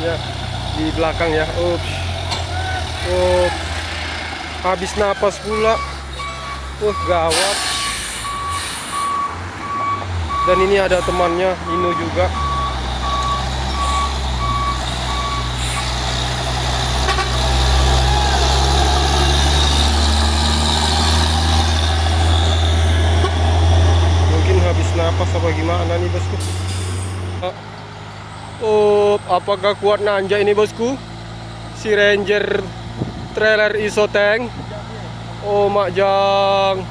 truknya di belakang ya. Ups. Ups. Habis napas pula. Gawat. Dan ini ada temannya, Ino juga. Mungkin habis napas apa gimana nih bosku. Apakah kuat nanjak ini bosku? Si Ranger trailer iso tank. Mak Jang.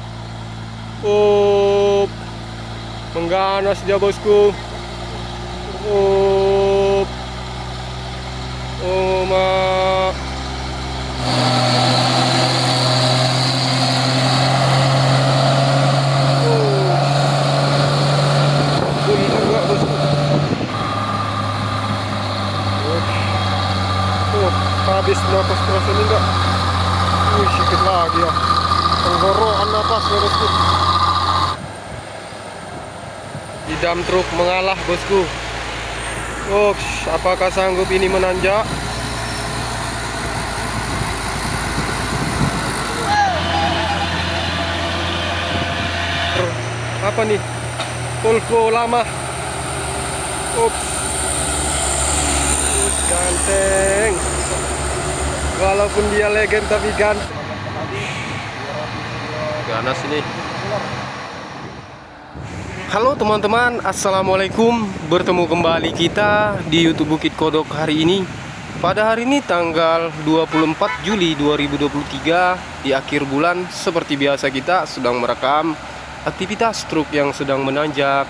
Mengganas dia bosku. Mak. Bunyi juga bosku. Habis napas keras ini enggak. Sedikit lagi ya. Tenggorokan napas ya bosku. Di dam truk mengalah bosku. Apakah sanggup ini menanjak? Apa nih? Volvo lama. Ganteng. Walaupun dia legend tapi ganteng. Ganas ini. Halo teman-teman, assalamualaikum. Bertemu kembali kita di YouTube Bukit Kodok hari ini. Pada hari ini tanggal 24 Juli 2023, di akhir bulan, seperti biasa kita sedang merekam aktivitas truk yang sedang menanjak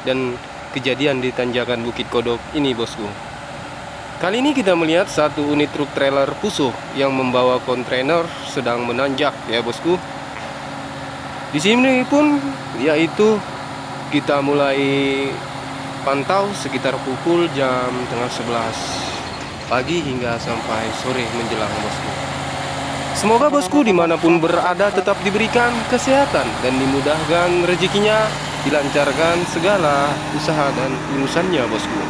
dan kejadian di tanjakan Bukit Kodok ini bosku. Kali ini kita melihat satu unit truk trailer Fuso yang membawa kontainer sedang menanjak ya bosku. Di sini pun yaitu kita mulai pantau sekitar pukul jam tengah 11 pagi hingga sampai sore menjelang bosku. Semoga bosku dimanapun berada tetap diberikan kesehatan dan dimudahkan rezekinya, dilancarkan segala usaha dan urusannya bosku.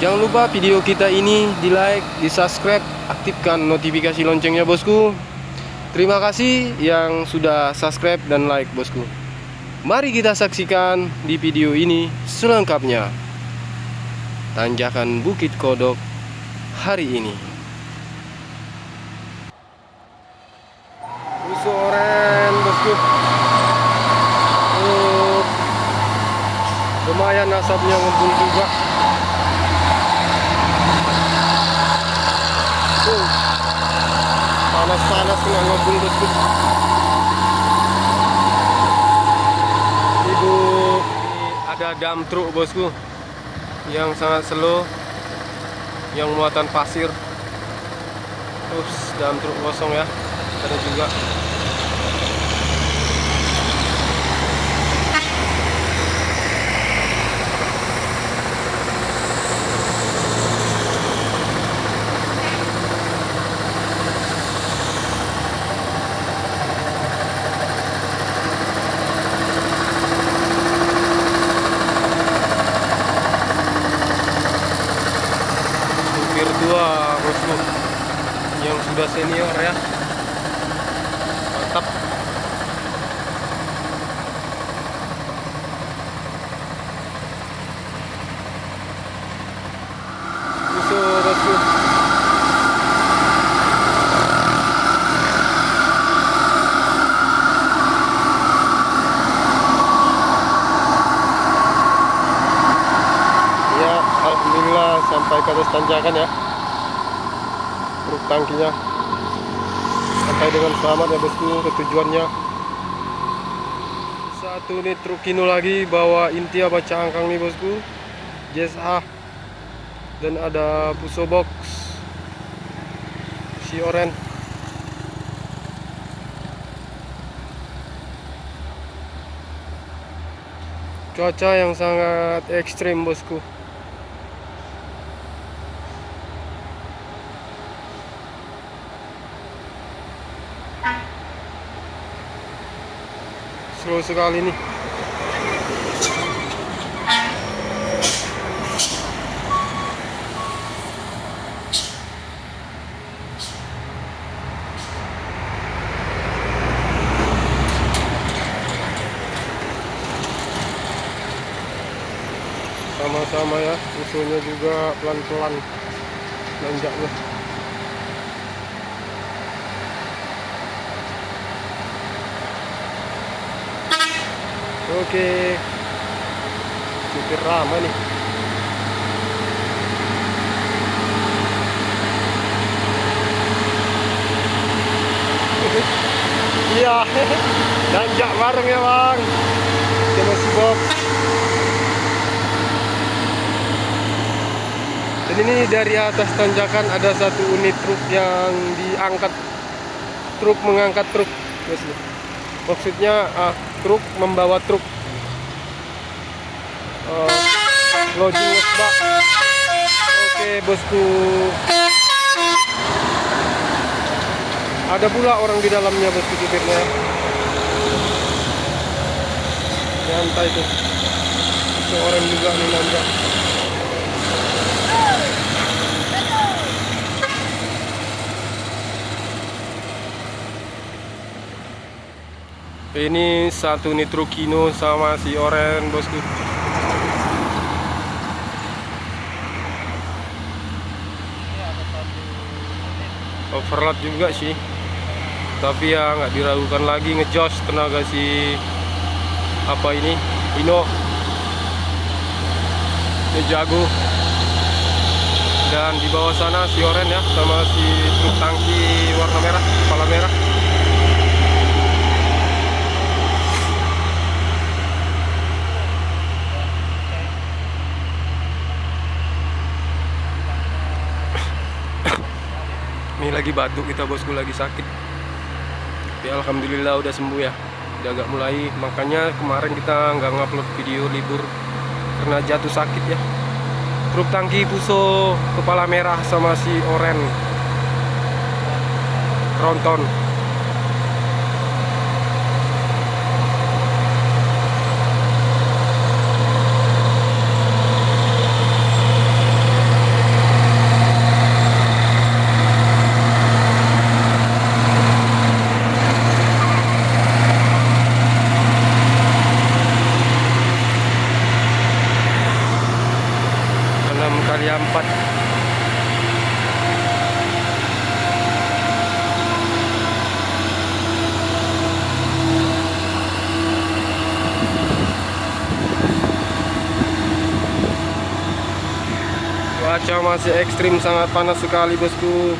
Jangan lupa video kita ini di like, di subscribe, aktifkan notifikasi loncengnya bosku. Terima kasih yang sudah subscribe dan like bosku. Mari kita saksikan di video ini selengkapnya tanjakan Bukit Kodok hari ini. Oren bosku. Lumayan asapnya ngumpul juga. Panas-panas kena ngumpul bosku. Ada dam truk bosku yang sangat slow, yang muatan pasir. Dam truk kosong ya. Ada juga. Dua bosku yang sudah senior ya, mantap. Bosku. Ya, alhamdulillah sampai ke atas tanjakan ya. Truk tangkinya sampai dengan selamat ya bosku ke tujuannya. Satu nih truk Kino lagi bawa Intia baca angkang nih bosku, JSA, dan ada Fuso box si Oren. Cuaca yang sangat ekstrim bosku. Slow sekali nih. sama ya, musuhnya juga pelan-pelan nanjaknya. Oke, supir ramai nih. Iya, nanjak bareng ya bang, sama si Bob. Dan ini dari atas tanjakan ada satu unit truk yang diangkat, truk mengangkat truk, maksudnya truk membawa truk, loading losbak. Oke bosku, ada pula orang di dalamnya bosku, supirnya nyantai tuh, seorang juga nih nanjak. Ini satu nih truk Kino sama si Oren bosku. Overload juga sih, tapi ya nggak diragukan lagi, ngejos tenaga si apa ini Ino, ini jago. Dan di bawah sana si Oren ya, sama si truk tangki warna merah, kepala merah. Ini lagi batuk kita bosku, lagi sakit. Tapi alhamdulillah udah sembuh ya, udah agak mulai. Makanya kemarin kita nggak ngupload video libur karena jatuh sakit ya. Truk tangki Fuso kepala merah sama si Oren Tronton. Kali 4. Cuaca masih ekstrim, sangat panas sekali bosku.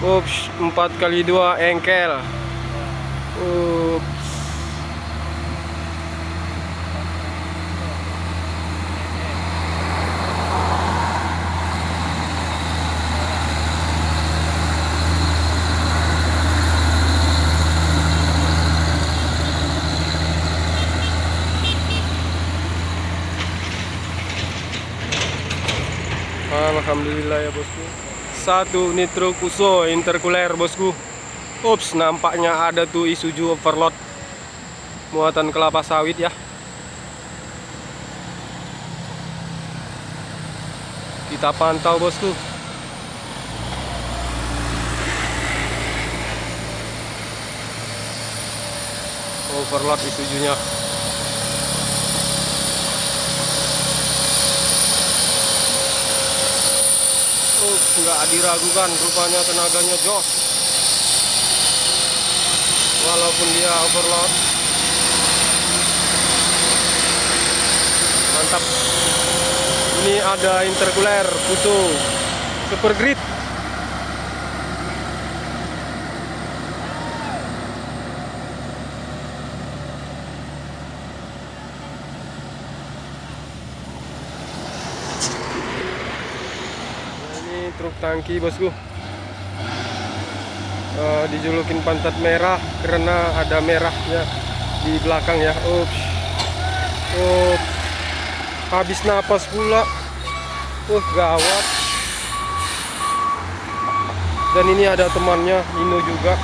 Ups, 4x2 engkel. Ups. Alhamdulillah ya bosku. Satu nitro Fuso intercooler bosku. Ups, nampaknya ada tuh Isuzu overload muatan kelapa sawit ya. Kita pantau bosku. Overload Isuzunya. Nggak diragukan, rupanya tenaganya jos walaupun dia overload. Mantap. Ini ada intercooler Fuso super grid. Truk tangki bosku, dijulukin pantat merah karena ada merahnya di belakang ya. Ups, ups, habis napas pula. Gawat. Dan ini ada temannya Ino juga.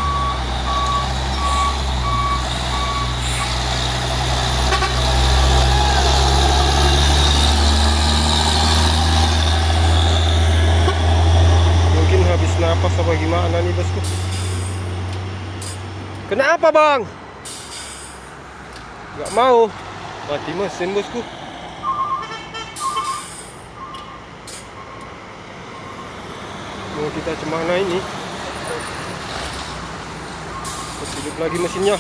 Habis napas apa gimana nih bosku? Kenapa bang? Gak mau. Mati mesin bosku. Mau kita cemana ini? Terus hidup lagi mesinnya.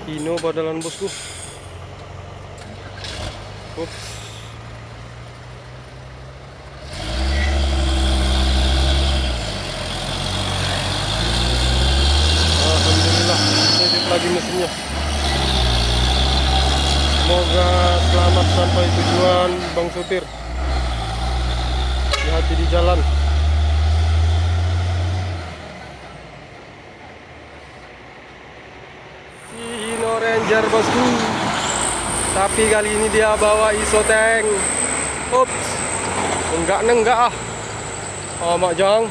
Hino badalan bosku. Ups. Alhamdulillah hidup lagi mesinnya. Semoga selamat sampai tujuan bang supir. Hati-hati di jalan. Hino Ranger bosku. Tapi kali ini dia bawa iso tank. Ups. Enggak ah. Oh mak jang.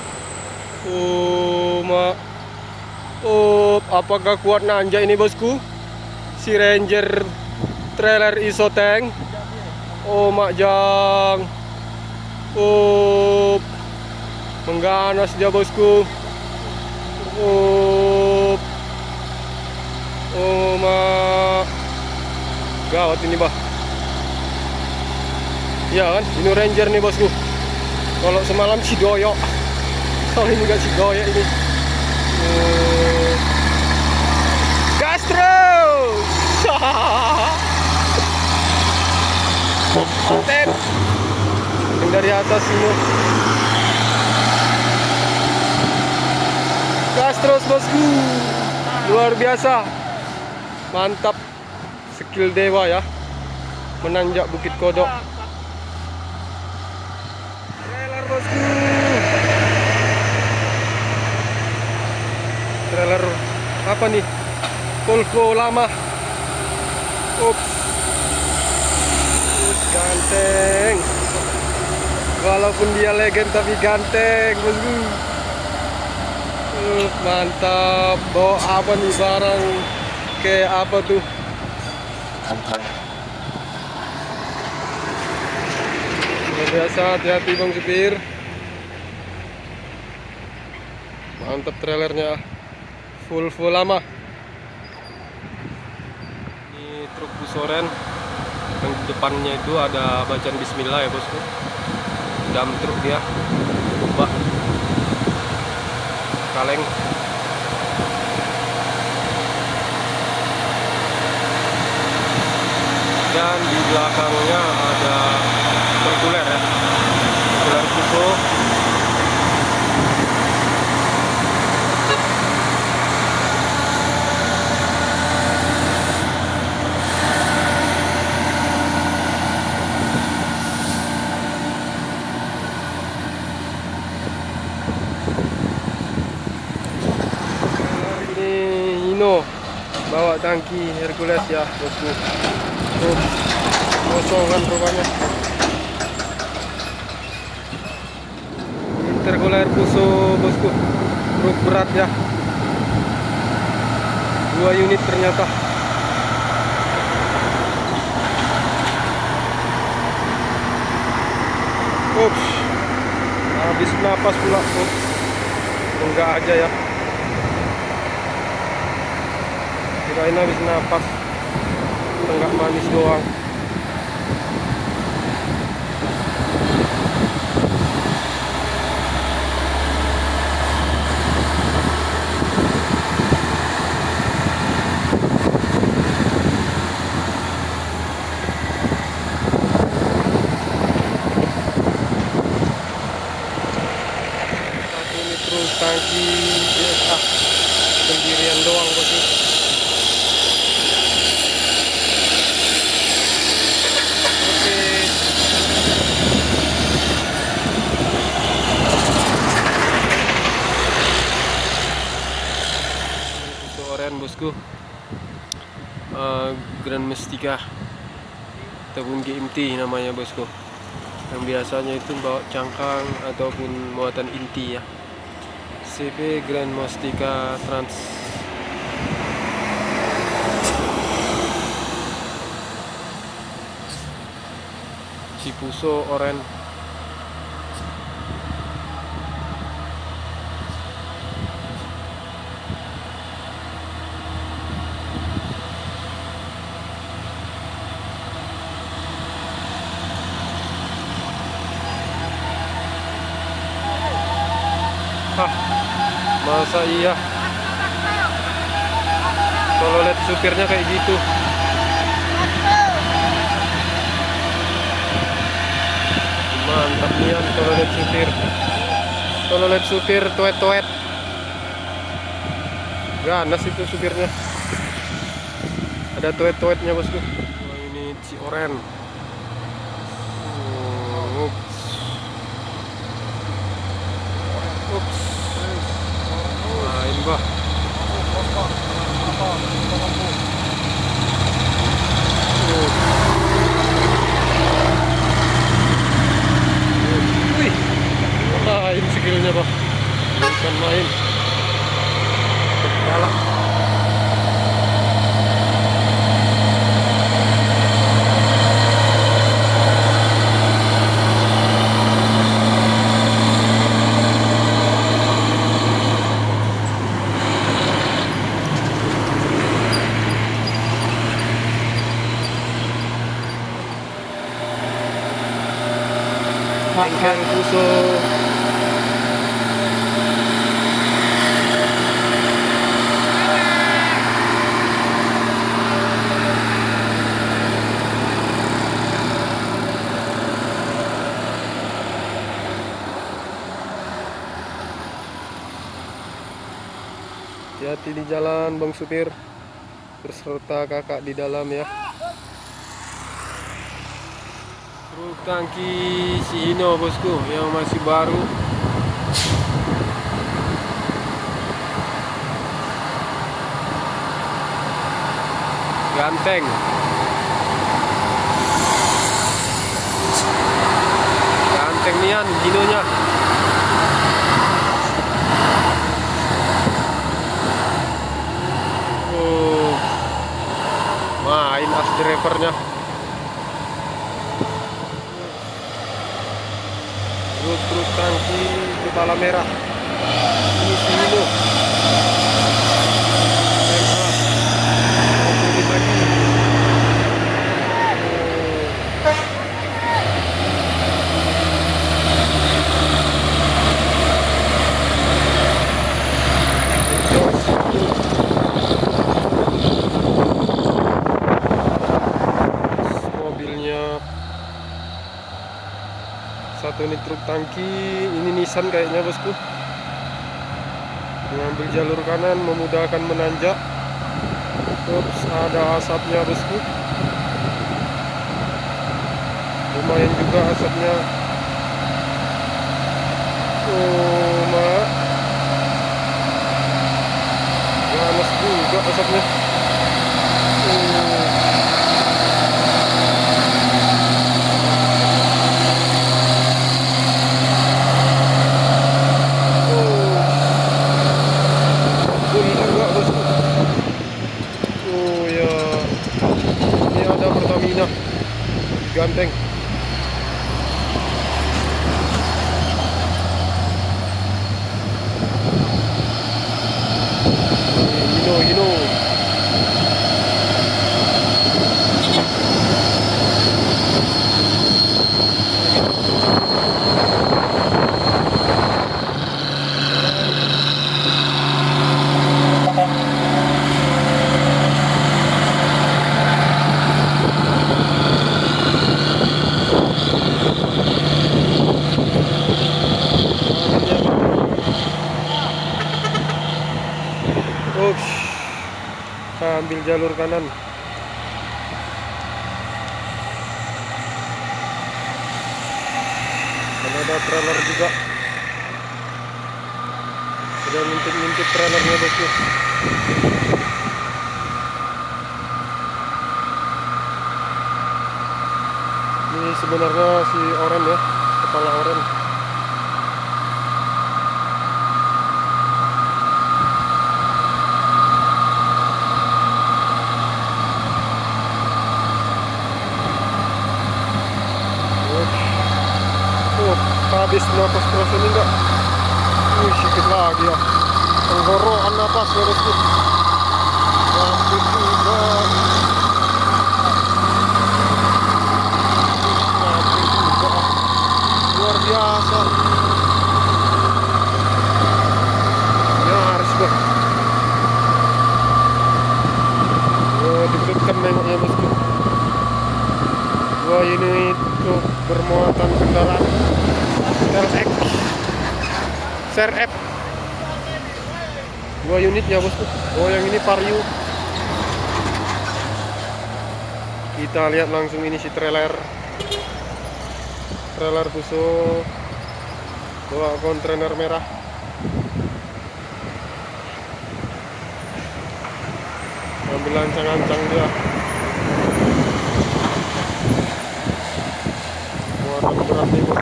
Mak. Apakah kuat nanjak ini bosku? Si Ranger trailer iso tank. Oh mak jang. Mengganas dia bosku. Mak. Gawat ini bah. Ya kan, ini Ranger nih bosku. Kalau semalam si doyok. Kalau ini gak si doyok ini. Gas terus. Konten yang dari atas ini. Gas terus bosku. Luar biasa. Mantap. Skill dewa ya. Menanjak Bukit Kodok. Trailer bosku. Trailer apa nih? Volvo lama. Ups. Ganteng. Walaupun dia legend tapi ganteng bosku. Mantap. Bawa apa nih barang? Kayak apa tuh? Luar biasa, hati-hati bang supir. Mantap trailernya. Full lama. Ini truk busoren. Yang di depannya itu ada bacaan bismillah ya bosku. Dam truk dia. Bak. Kaleng. Dan di belakangnya ada Hercules ya. Hercules Fuso. Hino bawa tangki Hercules ya bosku. Kosong kan rupanya. Hercules Fuso bosku. Truk berat ya. 2 unit ternyata. Ups. Habis napas pula. Ups. Enggak aja ya. Kirain habis napas. Enggak manis doang. Satu ini terus tangki biasa sendirian doang bosku. Bosku, Grand Mestika ataupun GMT namanya bosku, yang biasanya itu bawa cangkang ataupun muatan inti ya. CP Grand Mestika Trans. Cipuso oren. Hah, masa iya? Kalau lihat supirnya kayak gitu. Mantap nian kalau lihat supir. Kalau lihat supir tuet-tuet. Ganas itu supirnya. Ada tuet-tuetnya bosku. Wah, ini Cioren. Ups. Ups. Main bah. Wih, main skillnya bah. Bukan main. Kalah. Bengkel Puso. Hati-hati di jalan Bang Supir, berserta kakak di dalam ya. Truk tangki si Hino bosku yang masih baru. Ganteng. Ganteng nian Hinonya. Oh, main as drivernya. Truk tangki kepala merah. Ini si Hino. Mobilnya satu ini truk tangki, ini Nissan kayaknya bosku. Mengambil jalur kanan memudahkan menanjak. Terus ada asapnya bosku. Lumayan juga asapnya. Oh mak, ganas juga asapnya. Ganteng. Hino. Ambil jalur kanan. Dan ada trailer juga. Sudah ngintip-ngintip trailernya bosku. Ini sebenarnya si oren ya, kepala oren. cross ini enggak. Sedikit lagi ya. Tenggorokan napas ya bosku. Hampir juga. Luar biasa. Nyaris bos. Deg-degan nengoknya bosku. 2 unit truk bermuatan kendaraan TLX SRF 2 unitnya bosku. Oh, yang ini Vario. Kita lihat langsung ini si trailer Fuso bawa kontainer merah. Ambil ancang-ancang dia. Muatan berat nih bos.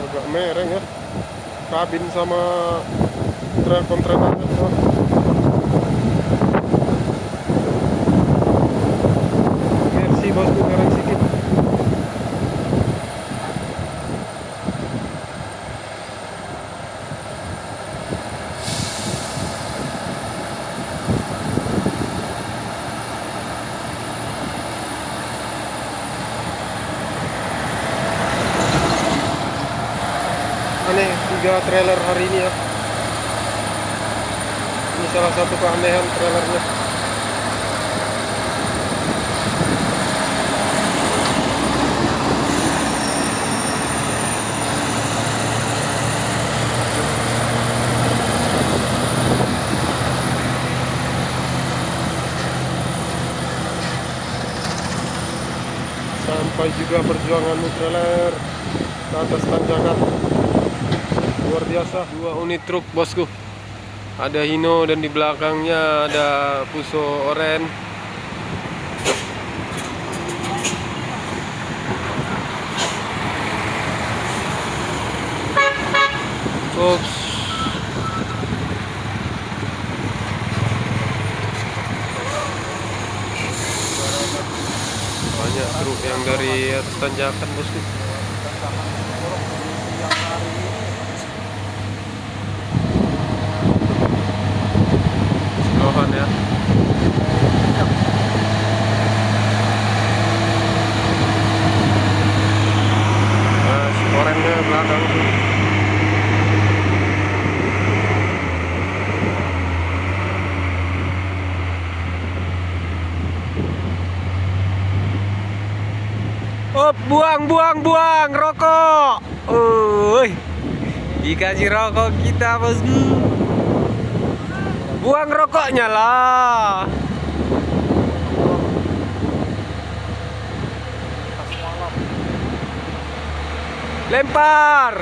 Agak mereng ya kabin sama kontainernya. Merci bosku, mereng sedikit. Aneh 3 trailer hari ini ya. Ini salah satu keanehan trailernya. Sampai juga perjuangan trailer ke atas tanjakan. Luar biasa. 2 unit truk bosku. Ada Hino dan di belakangnya ada Fuso Oren. Oops. Banyak truk yang dari atas tanjakan bosku. Lohan ya. Nah, si Orennya belakang tuh. Oh, buang rokok. Dikasih rokok kita bosku. Buang rokoknya lah. Lempar.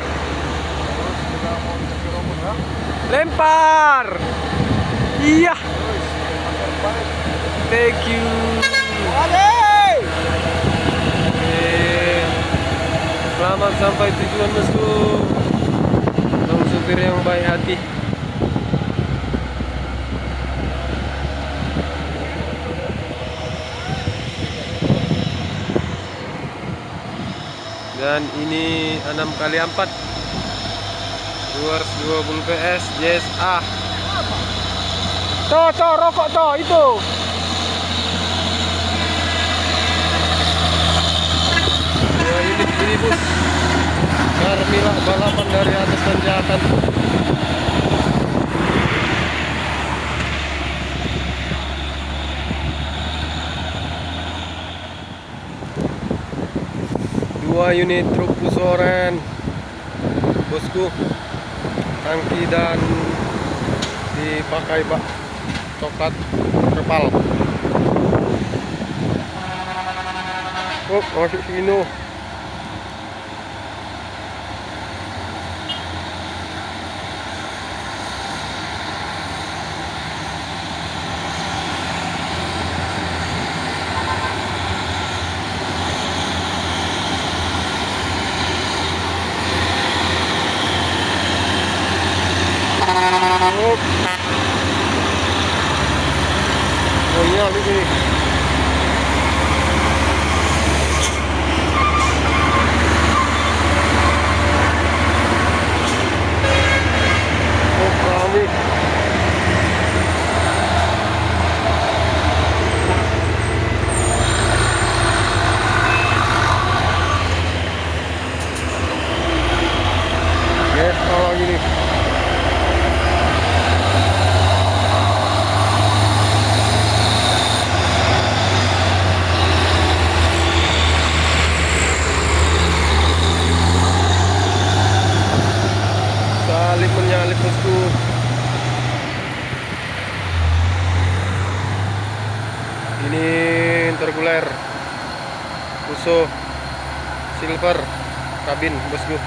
Iya. Thank you. Selamat sampai tujuan bosku. Tolong supir yang baik hati. Dan ini 6x4 220 PS JSA. Toh rokok toh itu. Ya, ini bus. Karmilah balapan dari atas tanjakan. Dua unit truk Fuso Oren bosku, tangki dan dipakai bak coklat kepal. Oh, masuk Hino. Oh, oh iya ini. Oh kami. Yes, kalau gini. Salib menyalip bosku. Ini intercooler Fuso silver kabin bosku.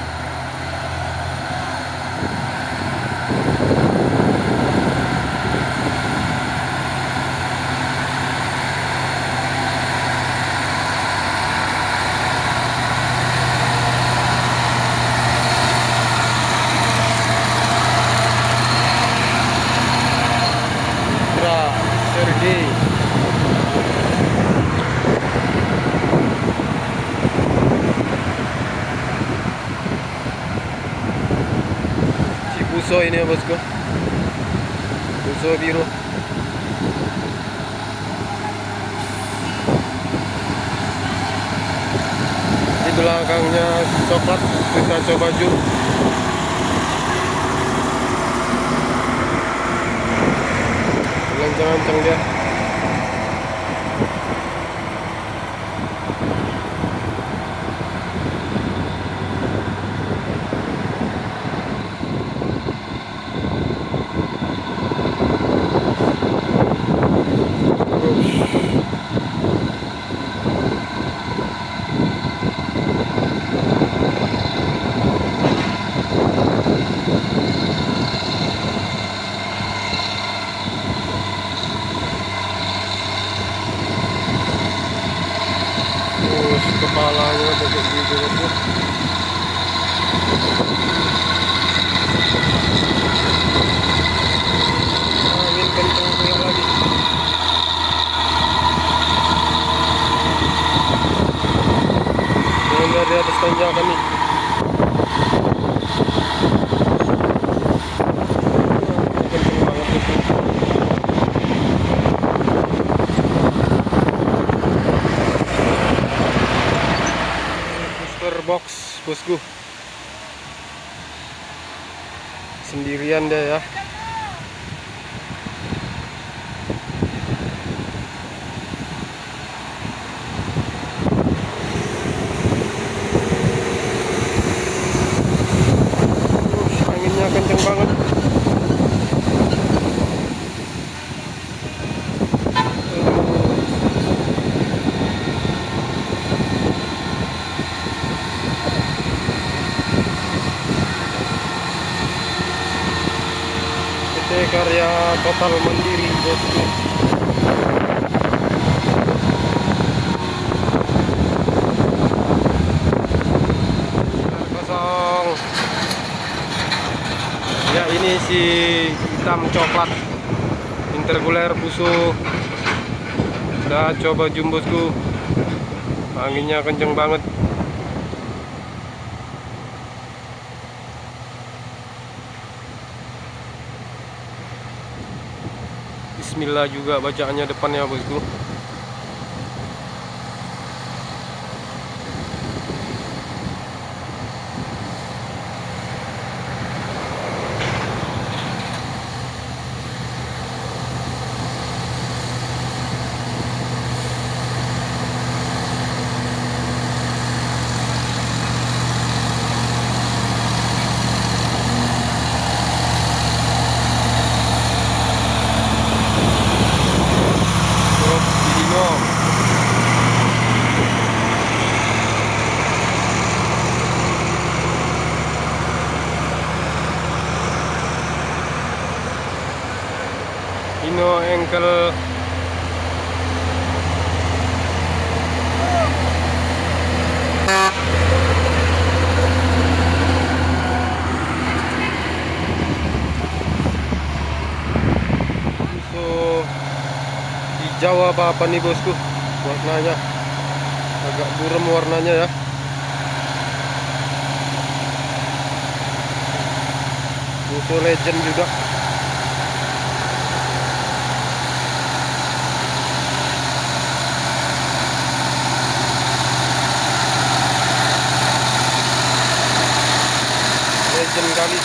Sergei si Fuso ini ya bosku, Fuso biru. Di belakangnya coklat, kita coba zoom. Lancang-lancang dia. Kepalanya bebek gitu bosku. Angin kencang pula lagi. Mulai di atas tanjakan nih. Kencang banget bosku. Box bosku, sendirian dia ya. Anginnya kenceng banget. Karya Total Mandiri bosku. Kosong. Ya ini si hitam coklat intercooler Fuso. Udah coba zoom bosku. Anginnya kenceng banget. Bismillah juga bacaannya depannya bosku. Hino engkel tahu apa-apa nih bosku. Warnanya agak buram warnanya ya. Musuh legend juga. Legend kali.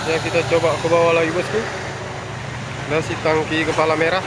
Ya, kita coba ke bawah lagi bosku. Nah, si tangki kepala merah.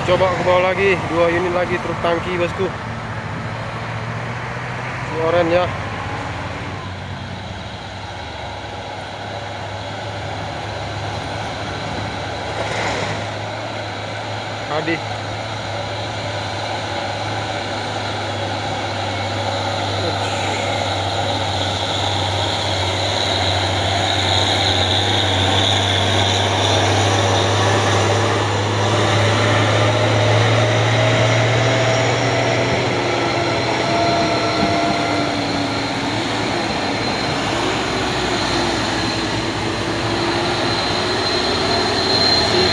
Coba ke bawah lagi, 2 unit lagi truk tangki bosku. Oren ya. Adi.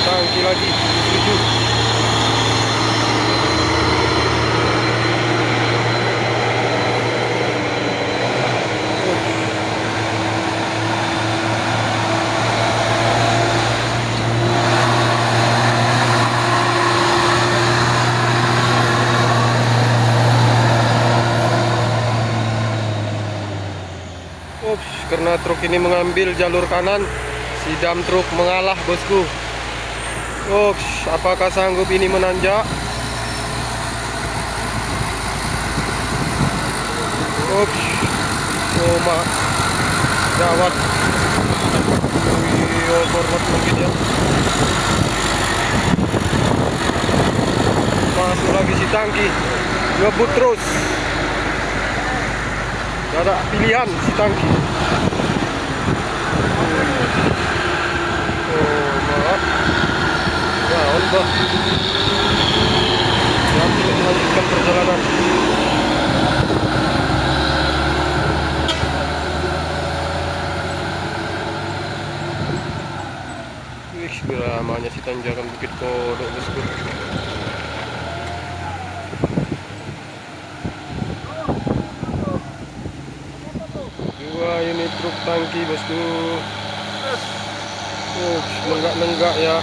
Tangki lagi 7. Karena truk ini mengambil jalur kanan, si dam truk mengalah bosku. Apakah sanggup ini menanjak? Oh mak, gawat. Overload mungkin ya. Masuk lagi si tangki, ngebut terus. Gak ada pilihan si tangki. Maaf. Nah, bah. Siap melanjutkan perjalanan. Lamanya si tanjakan Bukit Kodok bosku. Dua unit truk tangki bosku. Nenggak-nenggak ya.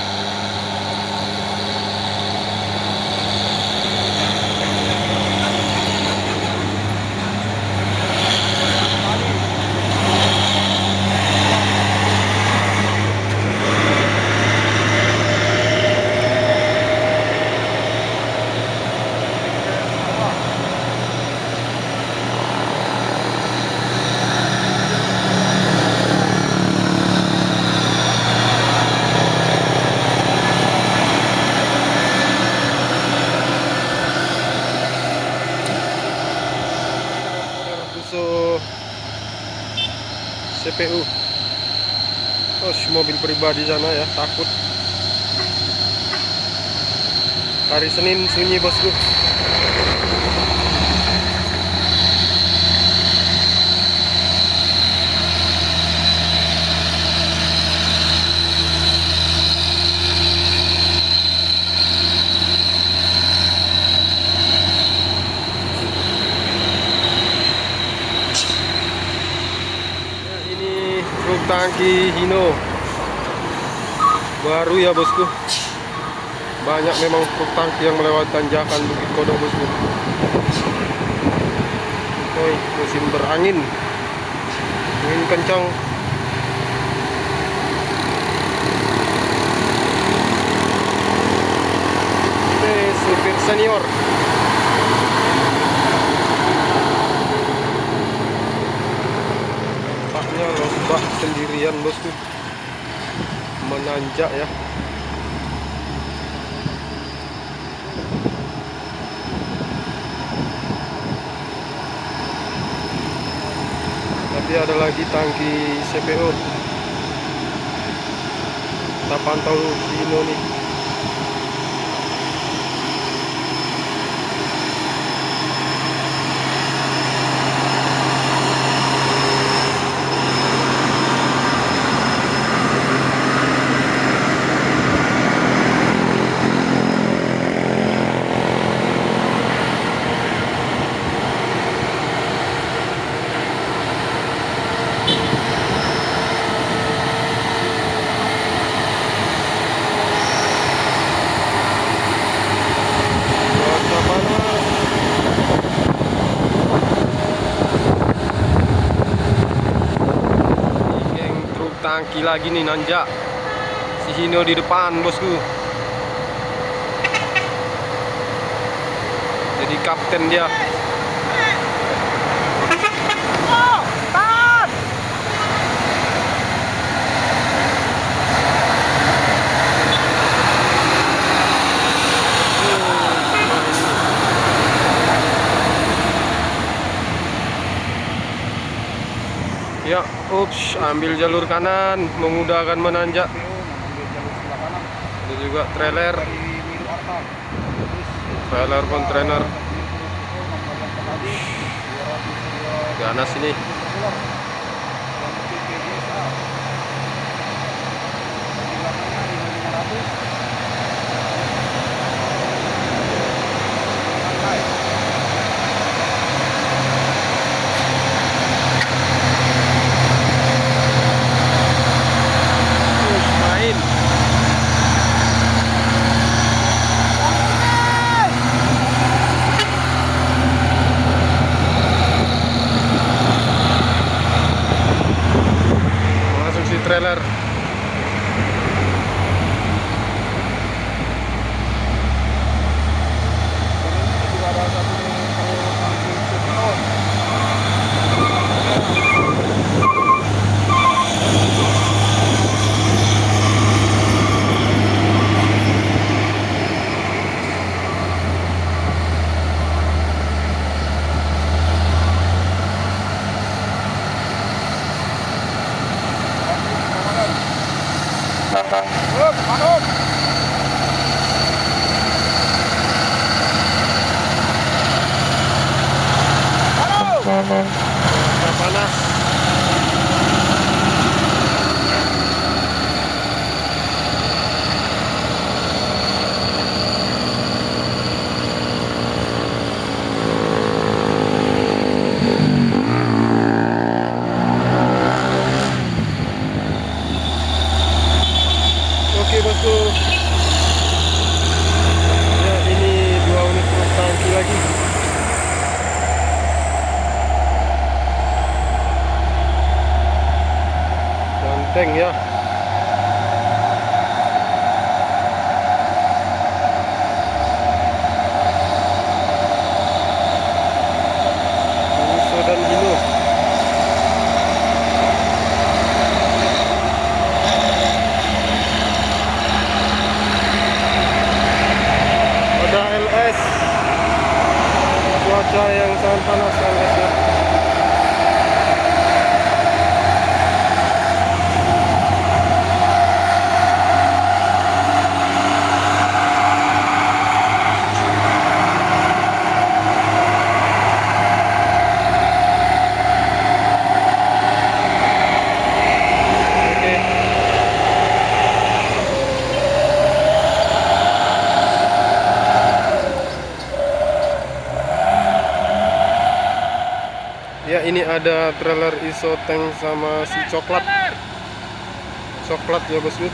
CPU. Mobil pribadi sana ya, takut. Hari Senin sunyi bosku. Tangki Hino baru ya bosku. Banyak memang truk tangki yang melewati tanjakan Bukit Kodok bosku. Oi, musim berangin, angin kencang. Ini supir senior. Paknya lomba sendirian bosku, menanjak ya. Tapi ada lagi tangki CPO. Kita pantau Sino nih. Tangki lagi nih nanjak. Si Hino di depan bosku. Jadi kapten dia. Ya, ups, ambil jalur kanan, memudahkan menanjak. Ada juga trailer kontainer. Ganas ini. Trailer. Panas. Oke bosku. Ya, ini 2 unit truk tangki lagi. Ganteng ya. Muso dan Hino. Ada LS. Cuaca yang sangat panas LS ya. Ya, ini ada trailer iso tank sama si coklat ya bosku.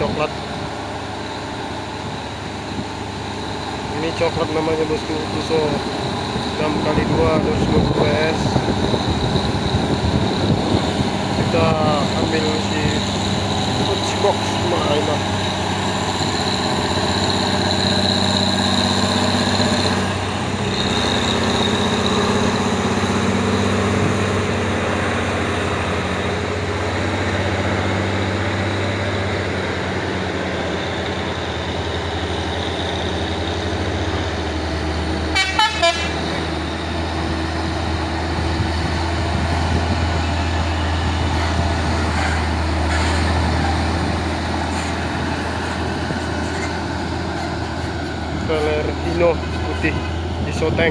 coklat. Ini coklat namanya bosku, Tuso 6x2 250 PS. Kita ambil si kunci box mainan. Valentino putih isoteng.